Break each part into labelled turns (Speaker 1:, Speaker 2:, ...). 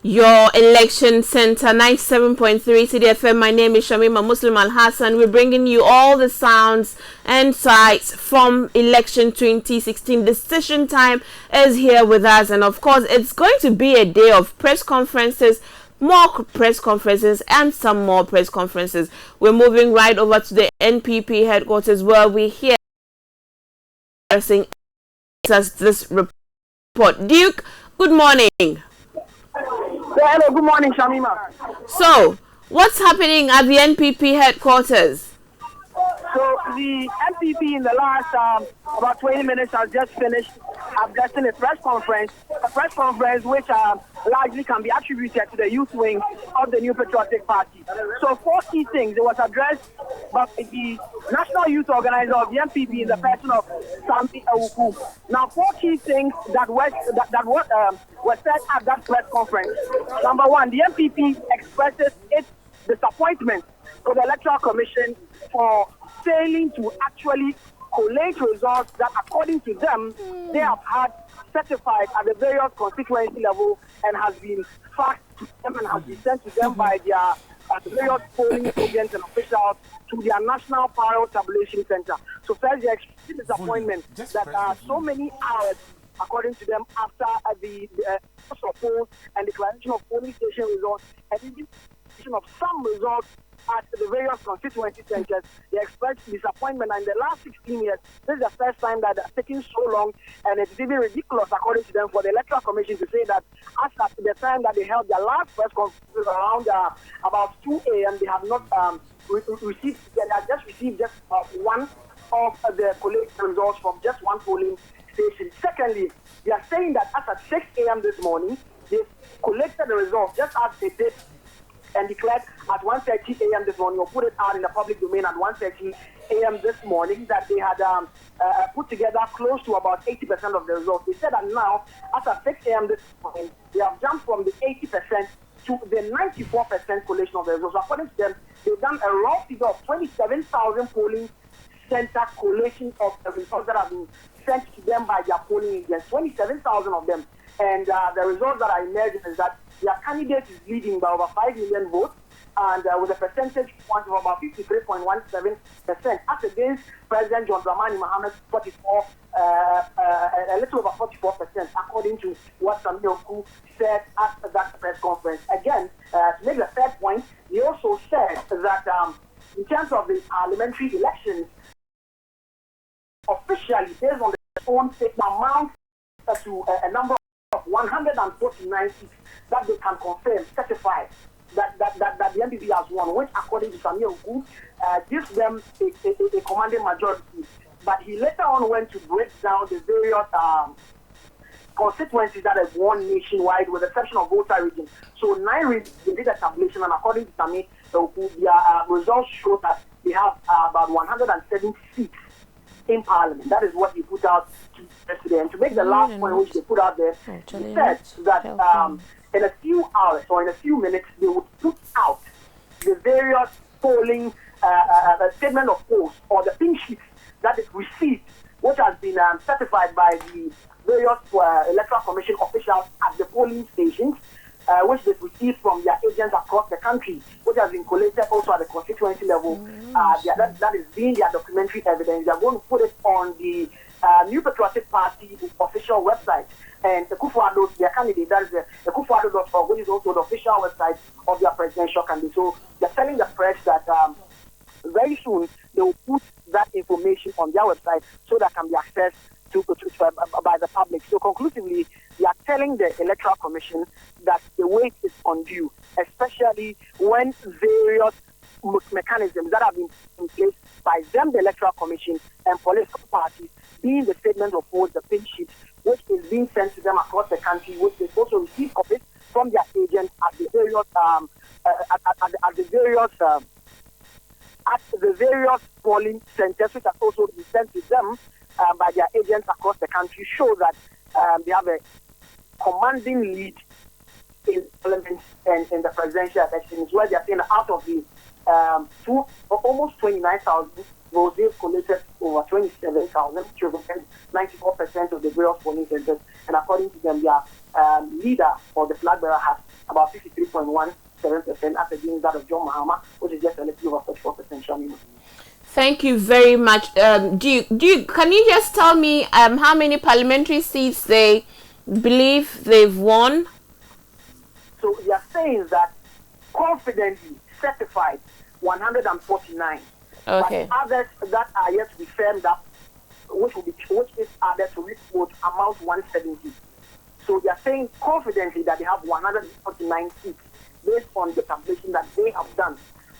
Speaker 1: your election center, 97.3 CitiFM. My name is Shamima Muslim Al Hassan. We're bringing you all the sounds and sights from election 2016. Decision time is here with us, and of course, it's going to be a day of press conferences, more press conferences, and some more press conferences. We're moving right over to the NPP headquarters where we hear us this report. Duke, good morning.
Speaker 2: Hello, good morning, Shamima.
Speaker 1: So, what's happening at the NPP headquarters?
Speaker 2: So, the NPP in the last about 20 minutes has just finished addressing a press conference which largely can be attributed to the youth wing of the New Patriotic Party. So, 4 key things. It was addressed by the national youth organizer of the NPP in the person of Sambi Awuku. Now, 4 key things that were said at that press conference. Number 1, the NPP expresses its disappointment to the Electoral Commission for failing to actually collate results that, according to them, they have had certified at the various constituency level and has been faxed to them and has been sent to them by their various polling agents and officials to their National Parallel Tabulation Center. So first, they expressed disappointment that so many hours, according to them, after the polls and declaration of polling station results and even of some results at the various constituency centers, they expressed disappointment. And in the last 16 years, this is the first time that it's taking so long, and it's even ridiculous, according to them, for the Electoral Commission to say that as at the time that they held their last press conference around about 2 a.m., they have not received, they have just received just one of the collected results from just one polling station. Secondly, they are saying that as at 6 a.m. this morning, they collected the results just as they did and declared at 1:30 a.m. this morning, or put it out in the public domain at 1:30 a.m. this morning, that they had put together close to about 80% of the results. They said that now, as at 6 a.m. this morning, they have jumped from the 80% to the 94% collation of the results. So according to them, they've done a raw figure of 27,000 polling center collation of the results that have been sent to them by their polling agents, 27,000 of them. And the results that are emerging is that their candidate is leading by over 5 million votes, and with a percentage point of about 53.17%, as against President John Dramani Mohammed's 44, a little over 44%, according to what Samuel Ku said at that press conference. Again, to make the third point, he also said that in terms of the parliamentary elections, officially, based on their own statement, amount to a number of 149 seats that they can confirm, certified, that the NPP has won, which, according to Samuel Gu, gives them a commanding majority. But he later on went to break down the various constituencies that have won nationwide, with the exception of Volta region. So 9 regions, they did a tabulation, and according to Samuel Gu, their results show that they have about 107 seats in Parliament. That is what he put out yesterday. And to make the last point which they put out there, he said that in a few hours or in a few minutes, they would put out the various polling statement of polls, or the pink sheets that is received, which has been certified by the various Electoral Commission officials at the polling stations, which they've received from their agents across the country, which has been collated also at the constituency level. That is being their documentary evidence. They are going to put it on the New Patriotic Party official website. And the Kufuado, their candidate, that is the Kufuado.org, which is also the official website of their presidential candidate. So they're telling the press that very soon they will put that information on their website so that can be accessed by the public. So conclusively, they are telling the Electoral Commission that the wait is undue, especially when various mechanisms that have been in place by them, the Electoral Commission, and political parties, being the statement of polls, the pink sheet, which is being sent to them across the country, which they also receive copies from their agents at the various polling centers, which are also been sent to them by their agents across the country, show that they have a commanding lead in parliament and in the presidential elections, where they are saying out of the almost 29,000 votes, they've collected over 27,000, which represents 94% of the various polling centers. And according to them, their leader or the flag bearer has about 53.17% as against that of John Mahama, which is just a little over 44%. Shamima.
Speaker 1: Thank you very much. Can you just tell me how many parliamentary seats they believe they've won?
Speaker 2: So they are saying that confidently certified 149.
Speaker 1: Okay.
Speaker 2: But others that are yet to be firmed up, which is added to this vote, amount 170. So they are saying confidently that they have 149 seats based on the calculation that they have done.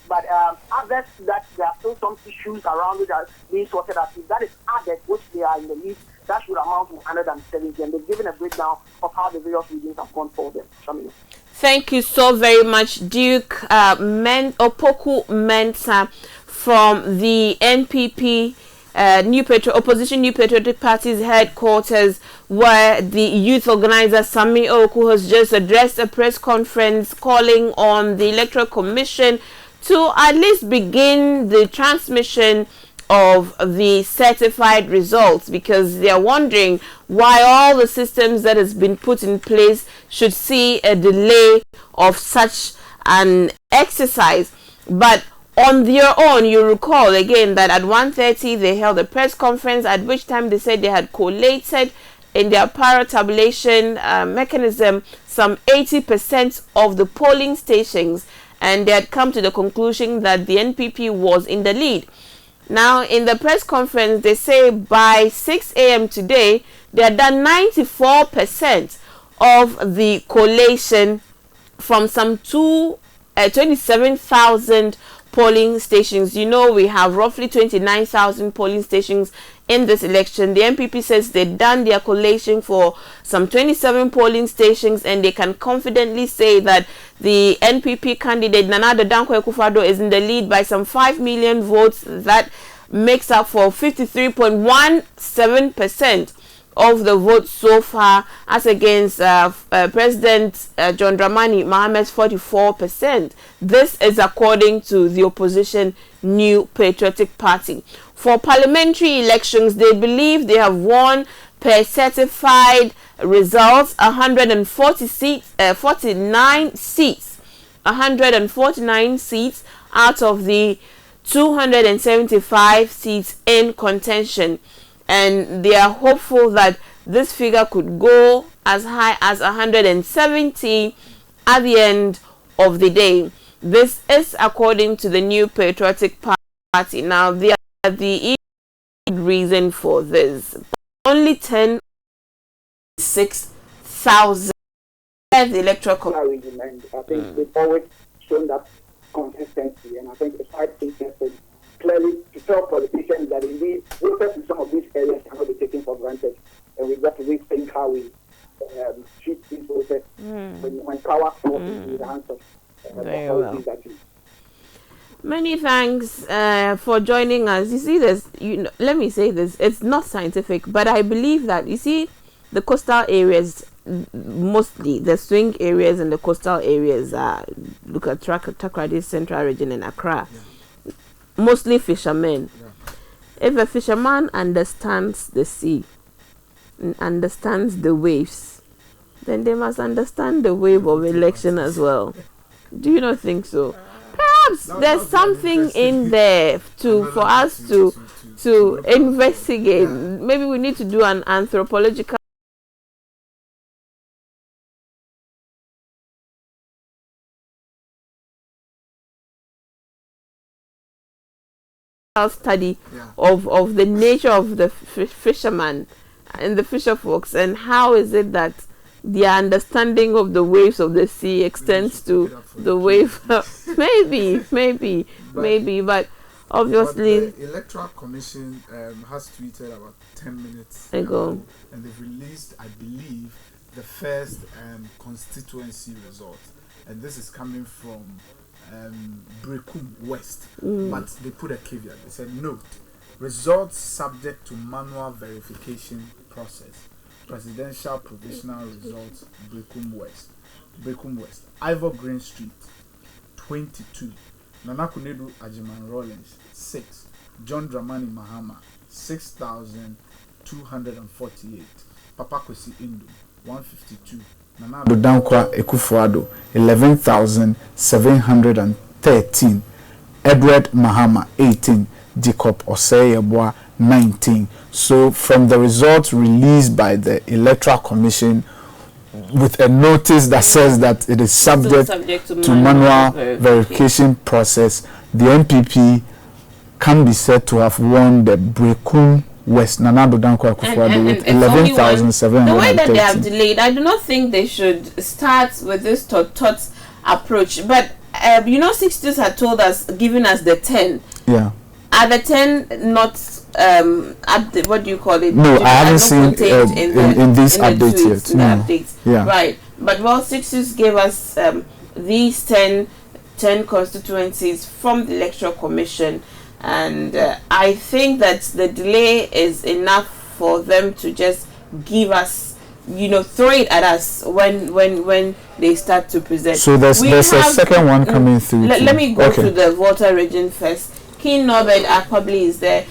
Speaker 2: But others that there are still some issues around which are being sorted out. If that is added, which they are in the lead, that should amount to 170. And they've given a breakdown of how the various regions have gone for them. Shamina.
Speaker 1: Thank you so very much, Duke Opoku Mensah from the NPP Opposition New Patriotic Party's headquarters, where the youth organizer Sami Oku has just addressed a press conference calling on the Electoral Commission to at least begin the transmission of the certified results, because they are wondering why all the systems that has been put in place should see a delay of such an exercise. But on their own, you recall again that at 1:30 they held a press conference at which time they said they had collated in their para-tabulation mechanism some 80% of the polling stations, and they had come to the conclusion that the NPP was in the lead. Now, in the press conference, they say by 6 a.m. today, they had done 94% of the collation from some 27,000 polling stations. You know, we have roughly 29,000 polling stations in this election. The NPP says they've done their collation for some 27 polling stations, and they can confidently say that the NPP candidate Nana Dankwa Akufo-Addo is in the lead by some 5 million votes. That makes up for 53.17% of the votes so far, as against President John Dramani Mahamat's 44%. This is according to the opposition New Patriotic Party. For parliamentary elections, they believe they have won per certified results 149 seats out of the 275 seats in contention, and they are hopeful that this figure could go as high as 170 at the end of the day. This is according to the New Patriotic Party. Now, the reason for this: only 10,600 the electoral
Speaker 3: commission, and I think they've always shown that consistency, and I think it's quite interesting clearly to tell politicians that indeed voters in some of these areas cannot be taken for granted, and we've got to rethink how we treat these voters when power falls into the hands of
Speaker 1: very well. Many thanks for joining us. You see this, let me say this, it's not scientific, but I believe that, you see, the coastal areas, mostly the swing areas and the coastal areas, look at Takoradi Central Region in Accra, mostly fishermen. If a fisherman understands the sea, understands the waves, then they must understand the wave of election as well. Do you not think so? Perhaps there's something in there for us to investigate. Maybe we need to do an anthropological study of the nature of the fisherman and the fisher folks, and how is it that their understanding of the waves of the sea extends to the wave. maybe, but obviously.
Speaker 4: But the Electoral Commission has tweeted about 10 minutes
Speaker 1: ago,
Speaker 4: and they've released, I believe, the first constituency result, and this is coming from Brekum West, but they put a caveat. They said, note, results subject to manual verification process. Presidential provisional results, Brekum West, Ivor Green Street, 22, Nana Kunedu Ajiman Rollins, 6, John Dramani Mahama, 6,248, Papa Kwesi Indu, 152, Nana Addo Dankwa Akufo-Addo 11,713, Edward Mahama 18, Jacob Osei-Yeboah 19. So from the results released by the Electoral Commission with a notice that says that it is subject to manual verification process, the NPP can be said to have won the Brekum West Nana Addo Dankwa Akufo-Addo with 11,713.
Speaker 1: The way that they have delayed, I do not think they should start with this tot approach. But 60s had told us, giving us the 10.
Speaker 4: Yeah.
Speaker 1: Are the 10 not at the, what do you call it?
Speaker 4: No, I haven't seen in these updates yet.
Speaker 1: In the updates.
Speaker 4: Yeah.
Speaker 1: Right. But 60s gave us these 10 constituencies from the Electoral Commission. And I think that the delay is enough for them to just give us, throw it at us when they start to present.
Speaker 4: So there's a second one coming through.
Speaker 1: Let me go to the Volta region first. King Norbert Akpabli is there.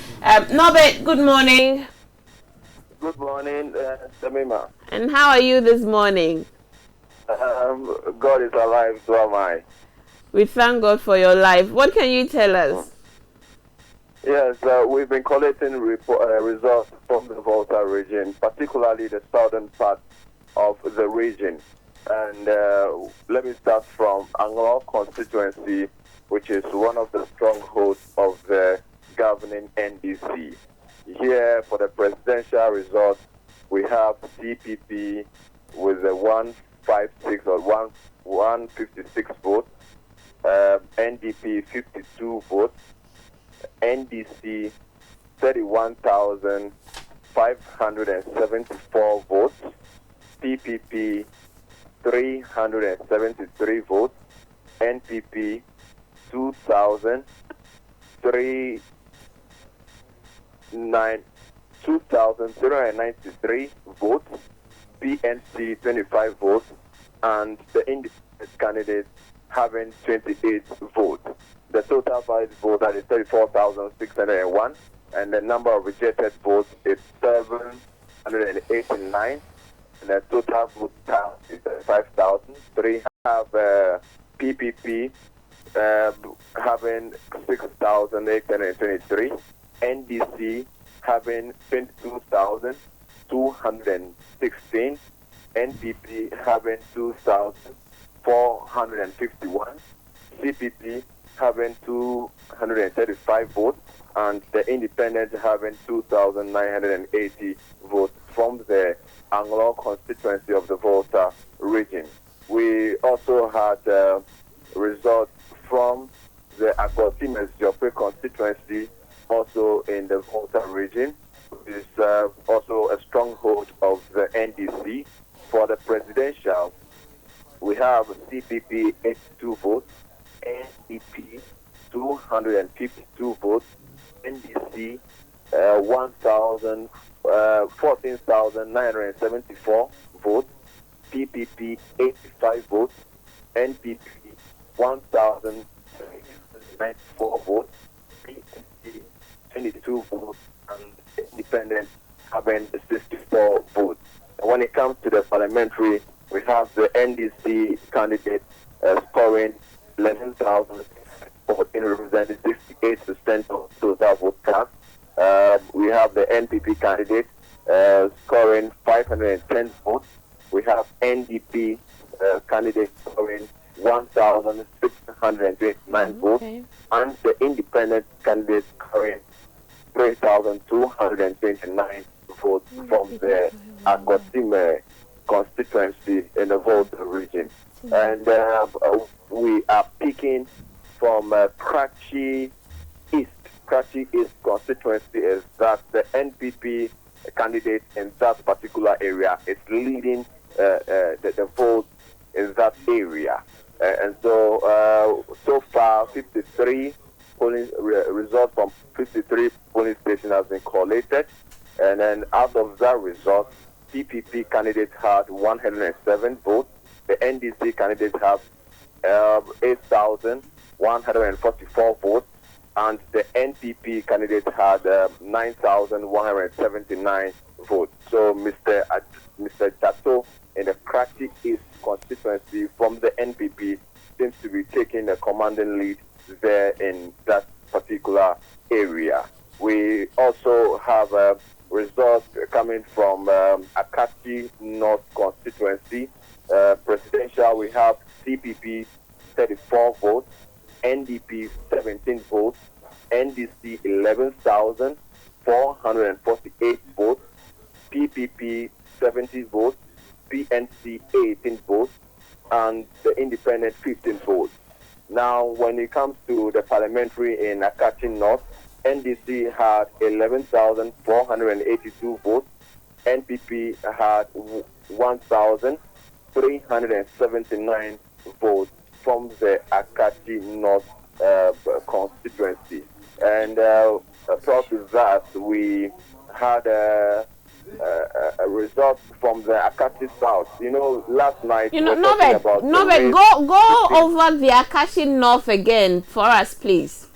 Speaker 1: Norbert, good morning.
Speaker 5: Good morning, Samima.
Speaker 1: And how are you this morning?
Speaker 5: God is alive, so am I.
Speaker 1: We thank God for your life. What can you tell us?
Speaker 5: Yes, we've been collecting results from the Volta region, particularly the southern part of the region. And let me start from Anglo constituency, which is one of the strongholds of the governing NDC. Here, for the presidential result, we have CPP with a 156 or 156 votes, NDP 52 votes, NDC 31,574 votes, PPP 373 votes, NPP 2,393 votes, PNC 25 votes, and the independent candidate having 28 votes. The total valid vote is 34,601, and the number of rejected votes is 789, and the total vote count is 5,003. Have PPP having 6,823, NDC having 22,216, NPP having 2,451, CPP having 235 votes, and the independent having 2,980 votes from the Anglo constituency of the Volta region. We also had results from the Agbotimes Jope constituency, also in the Volta region, which is also a stronghold of the NDC. For the presidential, we have CPP 82 votes, NDP 252 votes, NDC 14,974 votes, PPP 85 votes, NPP 1,394 votes, PNC 22 votes, and independent having 64 votes. And when it comes to the parliamentary, we have the NDC candidate scoring 11,014, representing 68% of total vote cast. We have the NPP candidate scoring 510 votes. We have NDP candidate scoring 1,629 votes, and the independent candidate scoring 3,229 votes from the Agbotimes constituency in the Volta region. And we are picking from Kratchi East. Kratchi East constituency is that the NPP candidate in that particular area is leading the vote in that area. And so far, 53 polling results from 53 polling stations has been collated. And then out of that result, PPP candidate had 107 votes. The NDC candidate have 8,144 votes, and the NPP candidate had 9,179 votes. So Mr. Jato in the Krakchi East constituency from the NPP seems to be taking a commanding lead there in that particular area. We also have a result coming from Akati North constituency. Presidential, we have CPP 34 votes, NDP 17 votes, NDC 11,448 votes, PPP 70 votes, PNC 18 votes, and the independent 15 votes. Now, when it comes to the parliamentary in Akati North, NDC had 11,482 votes, NPP had 1,379 votes from the Akati North constituency. And prior to that, we had a result from the Akati South. Last night
Speaker 1: go over the Akati North again for us, please.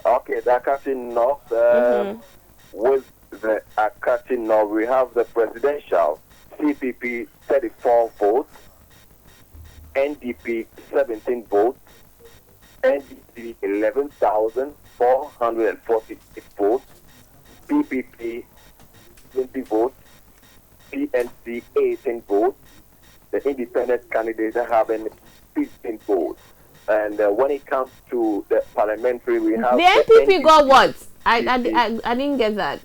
Speaker 5: Okay, the Akati North. With the Akati North, we have the presidential CPP 34 votes, NDP 17 votes, NDP 11,448 votes, PPP 20 votes, PNC 18 votes, the independent candidates are having 15 votes. And when it comes to the parliamentary, we have
Speaker 1: the NPP got what? I didn't get that.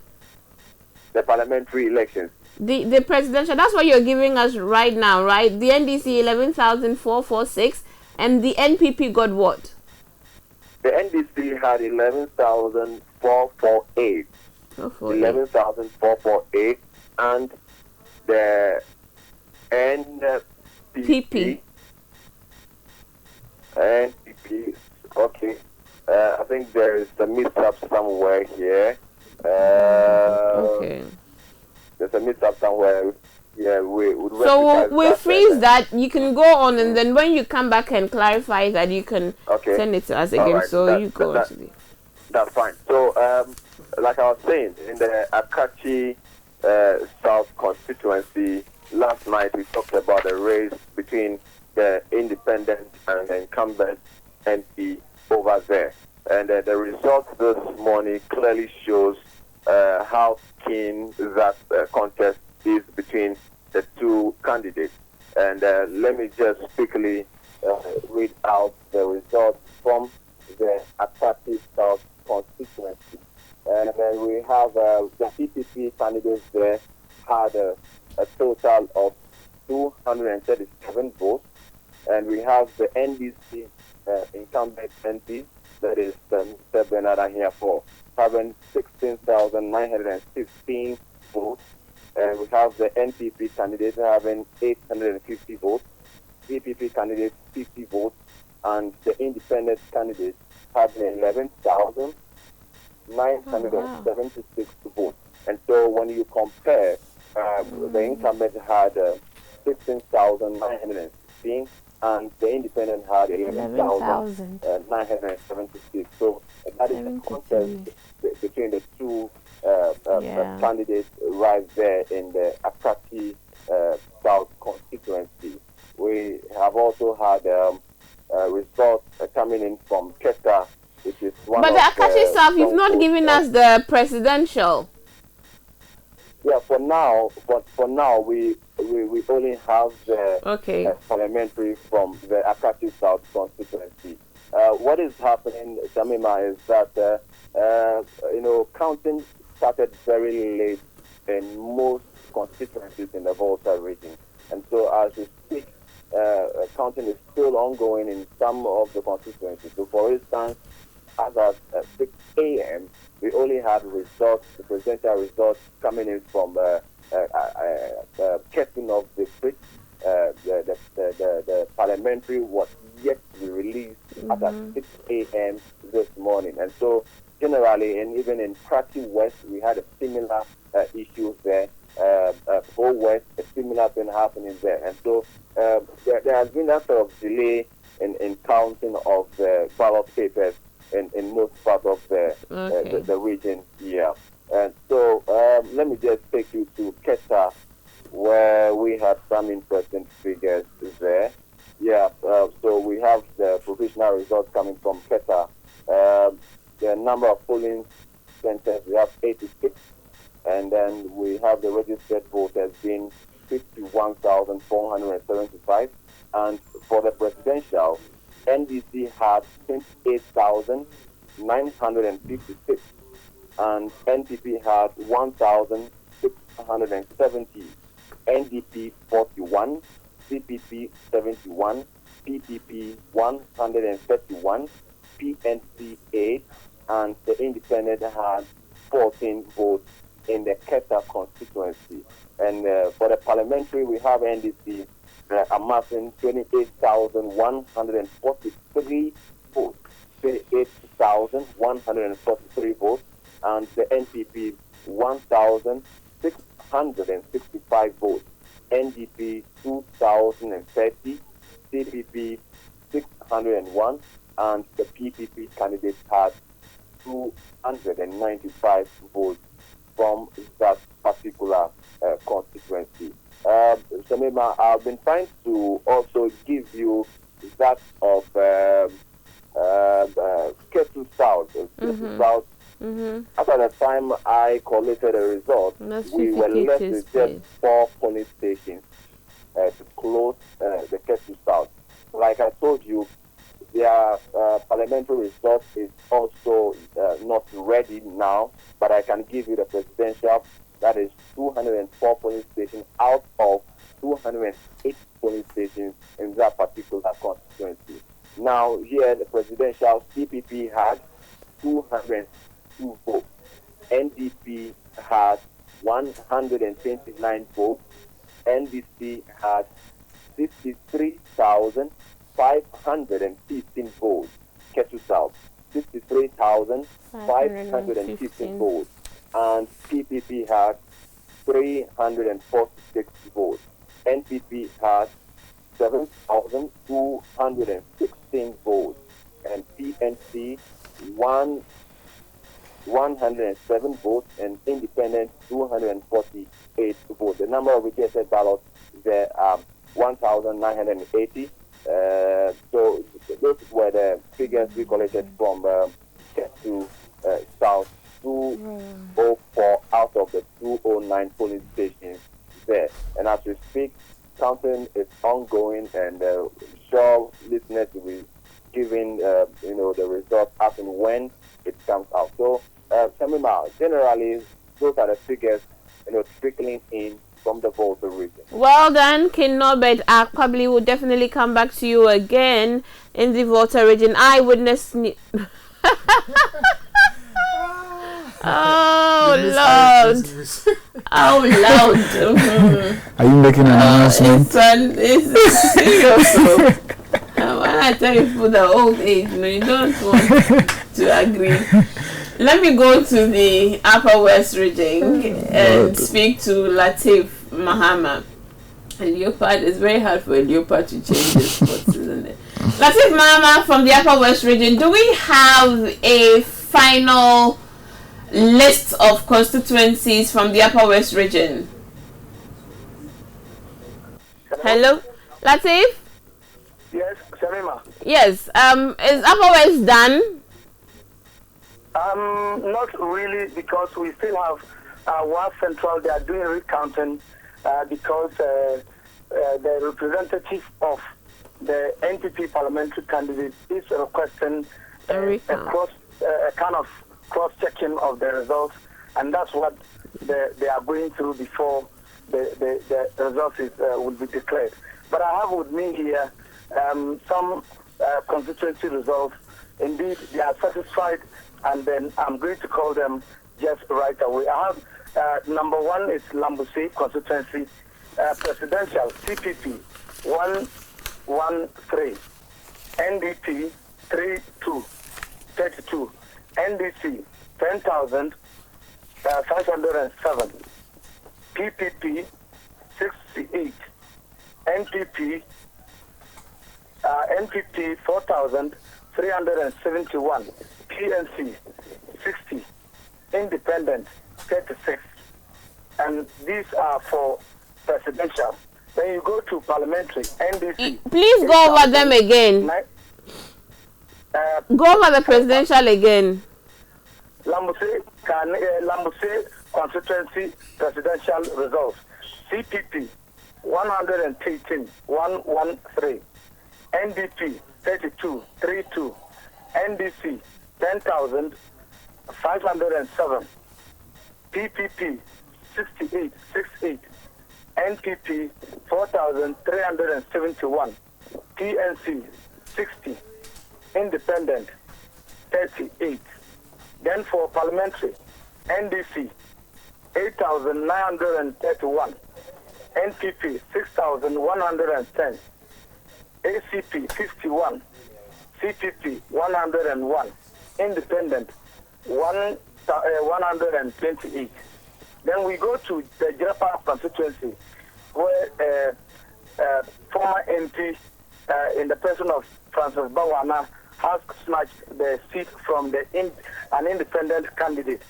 Speaker 5: The parliamentary elections.
Speaker 1: The presidential, that's what you're giving us right now, right? The NDC 11,446 and the NPP got what?
Speaker 5: The NDC had 11,448. 11,448, and the NPP. Okay. I think there is a mix-up somewhere here.
Speaker 1: Okay.
Speaker 5: There's a mix-up somewhere. Yeah,
Speaker 1: we'll freeze that. You can go on, and then when you come back and clarify that, you can send it to us again. Right. So you go on to the...
Speaker 5: That's fine. So, like I was saying, in the Akati South constituency, last night we talked about a race between the independent and the incumbent MP over there. And the result this morning clearly shows how keen that contest is between the two candidates. And let me just quickly read out the results from the Akati South constituency. And then we have the PPP candidates there had a total of 237 votes. And we have the NDC incumbent MP, that is Mr. Bernard Ahiafo, having 16,916 votes. And we have the NPP candidate having 850 votes, PPP candidate 50 votes, and the independent candidate having 11,976 votes. And so when you compare, the incumbent had 16,916 and the independent had 11,976. So that is the contest between the two candidates right there in the Akati South constituency. We have also had results coming in from Keta, which is one
Speaker 1: but
Speaker 5: of
Speaker 1: the Akati South, you've not given us the presidential.
Speaker 5: Yeah, for now, we only have the parliamentary from the Akati South constituency. What is happening, Shamima, is that counting started very late in most constituencies in the Volta region, and so as we speak, counting is still ongoing in some of the constituencies. So, for instance, as at 6 a.m., we only had results, the presidential results coming in from Kettering of district. The parliamentary was yet to be released at 6 a.m. this morning. And so, generally, and even in Krakchi West, we had a similar issue there. Whole West, a similar thing happening there. And so, there has been that sort of delay in counting of the ballot papers in most parts of the region here. And so let me just take you to Keta where we had some interesting figures there. Yeah, so we have the provisional results coming from Keta. The number of polling centers, we have 86, and then we have the registered voters being 51,475, and for the presidential, NDC had 28,956, and NPP had 1,670, NDP 41, CPP 71, PPP 131, PNC 8, and the independent had 14 votes in the Keta constituency. And for the parliamentary, we have NDC amassing 28,143 votes, 28,143 votes, and the NPP 1,665 votes, NDP 2,030, CPP 601, and the PPP candidates had 295 votes from that particular constituency. Shamima, I've been trying to also give you that of Ketu South. Ketu South. After the time I collated the result, we were left with just 4 police stations to close the Ketu South. Like I told you, their parliamentary result is also not ready now, but I can give you the presidential. That is 204 police stations out of 208 police stations in that particular constituency. Now, here the presidential CPP had 202 votes. NDP had 129 votes. NDC had 63,515 votes. Ketu South, 63,515 votes. And PPP had 346 votes. NPP had 7,216 votes. And PNC 107 votes, and independent 248 votes. The number of rejected ballots there are 1,980. So those were the figures we collected from Ketu South. 204 out of the 209 polling stations there. And as we speak, counting is ongoing, and sure listeners will be giving the results as and when it comes out. So, Shamima, generally, those are the figures trickling in from the voter region.
Speaker 1: Well done, King Norbert. I probably will definitely come back to you again in the voter region. Eyewitness. Oh Lord! Oh Lord!
Speaker 6: Are you making an announcement?
Speaker 1: It's serious. When I tell you for the old age, you don't want to agree. Let me go to the Upper West region and speak to Latif Mahama. A leopard, it's very hard for a leopard to change its spots, isn't it? Latif Mahama from the Upper West region. Do we have a final list of constituencies from the Upper West region? Hello, Latif?
Speaker 2: Yes, Shamima.
Speaker 1: Yes. Is Upper West done?
Speaker 2: Not really, because we still have West Central. They are doing recounting because the representative of the NPP parliamentary candidate is requesting a kind of cross-checking of the results, and that's what they are going through before the results will be declared. But I have with me here some constituency results. Indeed, they are satisfied, and then I'm going to call them just right away. I have number 1 is Lambuse constituency, presidential CPP 113, NDP 32, NDC 10,507, PPP 68, NPP 4,371, PNC 60, Independent 36, and these are for
Speaker 7: presidential. Then you go to parliamentary, NDC.
Speaker 1: Please go over them again. Go over the presidential again.
Speaker 7: Lambuse constituency presidential results. CPP 113 113. NDP 3232. NDC 10,507. PPP 6868. NPP 4,371. PNC 60. Independent 38. Then for parliamentary, NDC 8,931. NPP 6,110. ACP 51. CPP 101. Independent 128. Then we go to the Japa constituency, where former MP in the person of Francis Bawana has snatched the seat from an independent candidate.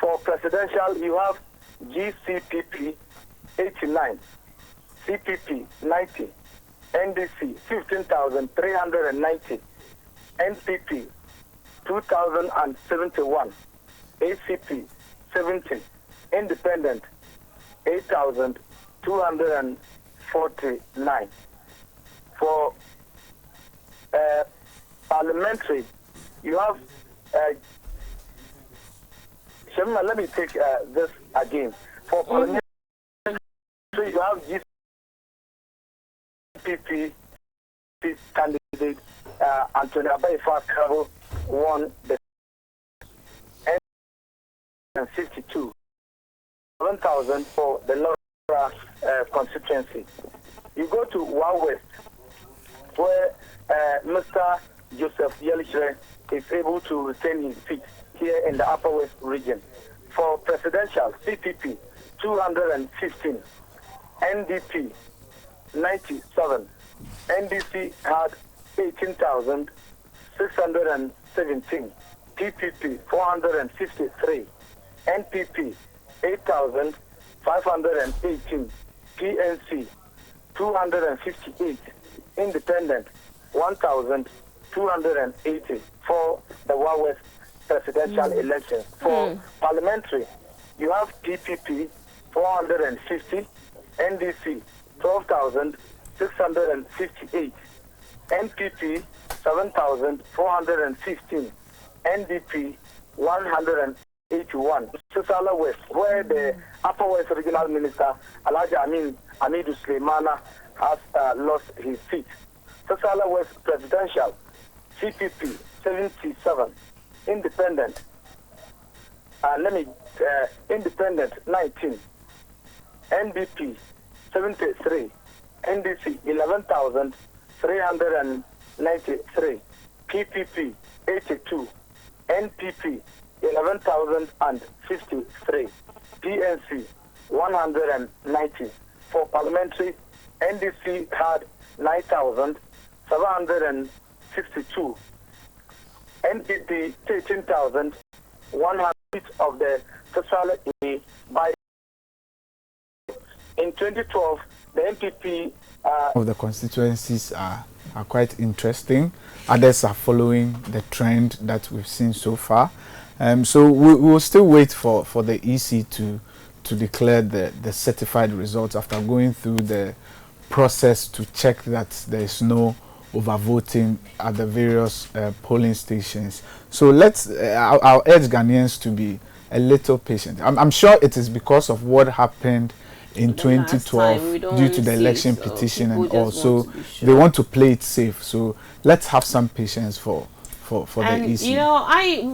Speaker 7: For presidential, you have GCPP 89, CPP 90, NDC 15,390, NPP 2,071, ACP 70, Independent 8,249. For parliamentary, you have Shemima, let me take this again. For parliamentary, you have GPP candidate Anthony Abaifa Kabo won the 52. 7,000 for the Nora constituency. You go to Wa West, where Mr. Joseph Yelishe is able to retain his seat here in the Upper West region. For presidential, CPP 215, NDP 97, NDC had 18,617, PPP 453, NPP 8,518, PNC 258, Independent 1,280 for the Wa West presidential election. For parliamentary, you have PPP 450, NDC 12,658, NPP 7,415, NDP 181. Sisala West, where the Upper West Regional Minister Elijah Amidu Suleimana has lost his seat. Sisala West Presidential, CPP 77, Independent, Independent 19, NDP 73, NDC 11,393, PPP 82, NPP 11,053, PNC 190. For parliamentary, NDC had 9,762, NPP 13,100 of the total by. In 2012, the NPP
Speaker 6: of the constituencies are quite interesting. Others are following the trend that we've seen so far. So we will still wait for the EC to declare the certified results after going through the process to check that there is no overvoting at the various polling stations. So I'll urge Ghanaians to be a little patient. I'm sure it is because of what happened in 2012 due to the election petition and all. So they want to play it safe. So let's have some patience for the EC.
Speaker 1: You know,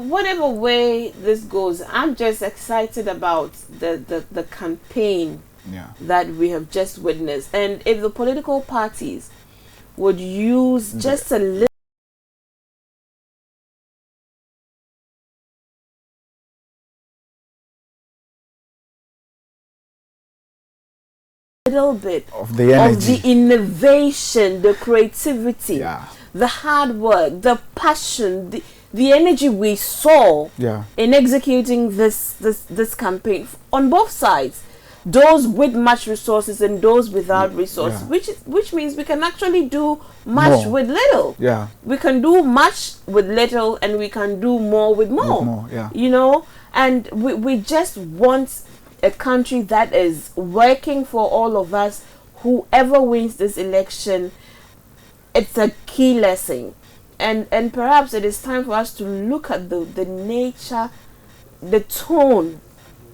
Speaker 1: whatever way this goes, I'm just excited about the campaign that we have just witnessed. And if the political parties would use just a little bit
Speaker 6: of the energy,
Speaker 1: of the innovation, the creativity, the hard work, the passion, the energy we saw in executing this campaign on both sides. those with much resources and those without resources,
Speaker 6: Yeah.
Speaker 1: which means we can actually do much
Speaker 6: More.
Speaker 1: with little.
Speaker 6: Yeah.
Speaker 1: We can do much with little, and we can do more with more.
Speaker 6: With more, yeah.
Speaker 1: You know, and we just want a country that is working for all of us. Whoever wins this election, it's a key lesson, and perhaps it is time for us to look at the nature, the tone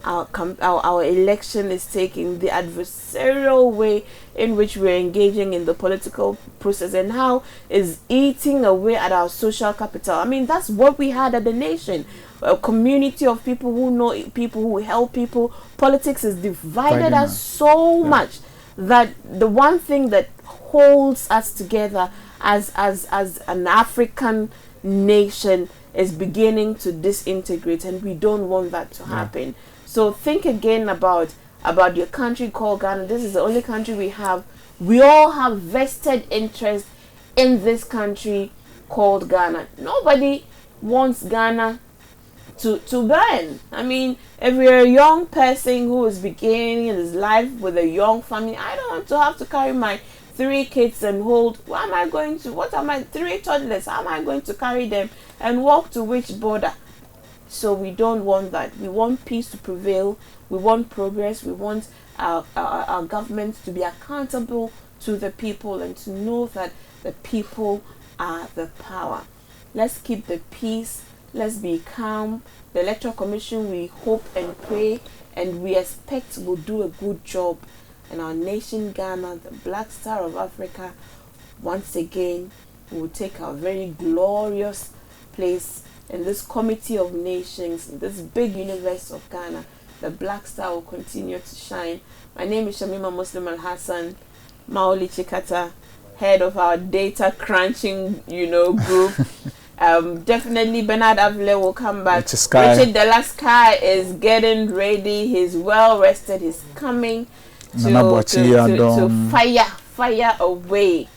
Speaker 1: our election is taking, the adversarial way in which we're engaging in the political process, and how is eating away at our social capital. I mean, that's what we had at the nation. A community of people who know people, who help people. Politics is divided us so much that the one thing that holds us together as an African nation is beginning to disintegrate, and we don't want that to happen. So think again about your country called Ghana. This is the only country we have. We all have vested interest in this country called Ghana. Nobody wants Ghana to burn. I mean, if you're a young person who is beginning his life with a young family, I don't want to have to carry my 3 kids and hold, 3 toddlers, how am I going to carry them and walk to which border? So we don't want that. We want peace to prevail. We want progress. We want our government to be accountable to the people and to know that the people are the power. Let's keep the peace. Let's be calm. The Electoral Commission, we hope and pray and we expect will do a good job. And our nation, Ghana, the Black Star of Africa, once again, will take our very glorious place in this committee of nations, in this big universe of Ghana. The Black Star will continue to shine. My name is Shamima Muslim Al Hassan, Maoli Chikata, head of our data crunching, group. Definitely Bernard Avile will come back. Richard Delasky is getting ready. He's well rested. He's coming to fire away.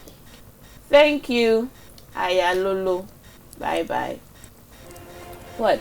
Speaker 1: Thank you. Ayalolo. Bye bye. What?